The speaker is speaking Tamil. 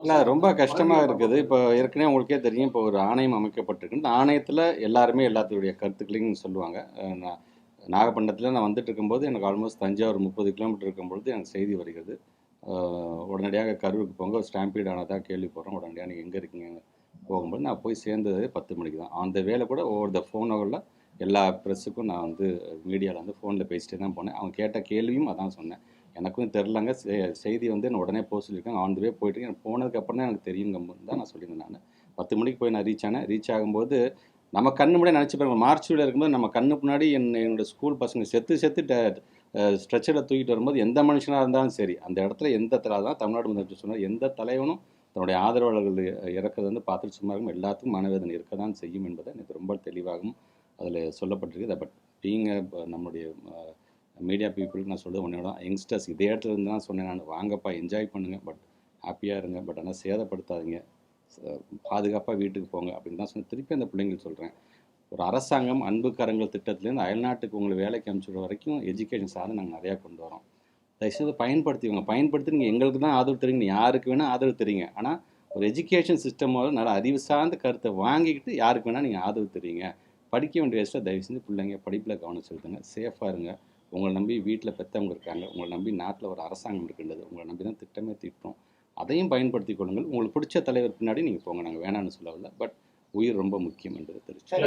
இல்ல ரொம்ப கஷ்டமா இருக்குது. இப்போ ஏற்கனவே உங்களுக்கே தெரியும். இப்போ ஒரு ஆணையம் அமைக்கப்பட்டிருக்கு. இந்த ஆணையத்தில எல்லாருமே எல்லாத்துடைய கருத்துக்களையும் சொல்லுவாங்க. நான் நாகப்பட்டினத்தில நான் வந்துட்டு இருக்கும்போது, எனக்கு ஆல்மோஸ்ட் தஞ்சாவூர் 30 கிலோமீட்டர் இருக்கும்பொழுது எனக்கு செய்தி வருகிறது. அ உடனடியாக கரூருக்கு போங்க. ஸ்டாம்பீட் ஆனதா கேள்விப்படுறோம். உடனடியா நீங்க எங்க இருக்கீங்கன்னு போகும்போது, நான் போய் சேர்ந்தது 10 மணிக்கு தான். அந்த வேள கூட ஓவர் த ஃபோன் ஹவர்ல எல்லா பிரஸ்ஸுக்கும் நான் வந்து மீடியால வந்து ஃபோன்ல பேசிட்டே தான் போனேன். அவங்க கேட்ட கேள்வியும் அதான் சொன்னேன். எனக்கும் தெரிலங்க. செய்தி வந்து என்ன உடனே போக சொல்லியிருக்காங்க. ஆன் த வே போயிட்டுருக்கேன். எனக்கு போனதுக்கப்புறம் தான் எனக்கு தெரியுங்கும்போது தான் நான் சொல்லியிருந்தேன் நானு. 10 மணிக்கு போய் நான் ரீச் ஆனேன். ரீச் ஆகும்போது, நம்ம கண்ணு முன்னாடியே நெனச்சு பாருங்க. மார்ச்சுரியில இருக்கும்போது நம்ம கண்ணு முன்னாடி என்னோட ஸ்கூல் பசங்க செத்து செத்து ஸ்ட்ரெச்சர்ல தூக்கிட்டு வரும்போது, எந்த மனுஷனா இருந்தாலும் சரி, அந்த இடத்துல அதான் தமிழ்நாடு முதலமைச்சர் சொன்னார். எந்த தலைவனும் தன்னுடைய ஆதரவாளர்கள் இறக்கறத வந்து பார்த்துட்டு சும்மா இருக்காம எல்லாத்துக்கும் மனவேதனை இருக்க தான் செய்யும் என்பதை எனக்கு ரொம்ப தெளிவாகவும் அதில சொல்லப்பட்டிருக்குது. பட் பீயிங் நம்முடைய மீடியா பீப்புளுக்கு நான் சொல்றது ஒண்ணே தான். யங்ஸ்டர்ஸ் இதே இடத்துல இருந்து தான் சொன்னேன் நானு. வாங்கப்பா என்ஜாய் பண்ணுங்க. பட் ஹேப்பியா இருங்க. பட் ஆனா சேதப்படுத்தாதீங்க. ச பாதுகாப்பா வீட்டுக்கு போங்க அப்படின்னு தான் சொன்னேன். திருப்பி அந்த பிள்ளைங்களுக்கு சொல்றேன். ஒரு அரசாங்கம் அன்பு கரங்கள் திட்டத்திலேருந்து அயல்நாட்டுக்கு உங்கள வேலைக்கு அனுப்பிச்சு விடுற வரைக்கும் எஜுகேஷன் சார்ந்து நாங்க நிறையா கொண்டு வரோம். தயவுசெய்து பயன்படுத்திக்கோங்க. பயன்படுத்தி நீங்க எங்களுக்கு தான் ஆதரவு தர்றீங்க. நீ யாருக்கு வேணா ஆதரவு தர்றீங்க. ஆனா ஒரு எஜுகேஷன் சிஸ்டமோட நல்ல அறிவு சார்ந்த கருத்தை வாங்கிக்கிட்டு யாருக்கு வேணா நீங்க ஆதரவு தர்றீங்க. படிக்க வேண்டிய வயசுல தயவு செஞ்சு பிள்ளைங்க படிப்புல கவனம் செலுத்துங்க. சேஃபா இருங்க. உங்கள நம்பி வீட்ல பெத்தவங்க இருக்காங்க. உங்கள நம்பி நாட்டுல ஒரு அரசாங்கம் இருக்கின்றது. உங்கள நம்பி தான் திட்டமே தீட்டுறோம். அதையும் பயன்படுத்திக் கொள்ளுங்கள். உங்களுக்கு பிடிச்ச தலைவர் பின்னாடி நீங்க போங்க. நாங்க வேணாம்னு சொல்லவில்ல. பட் உயிர் ரொம்ப முக்கியம் என்பதை தெரிவிச்சுக்கிறேன்.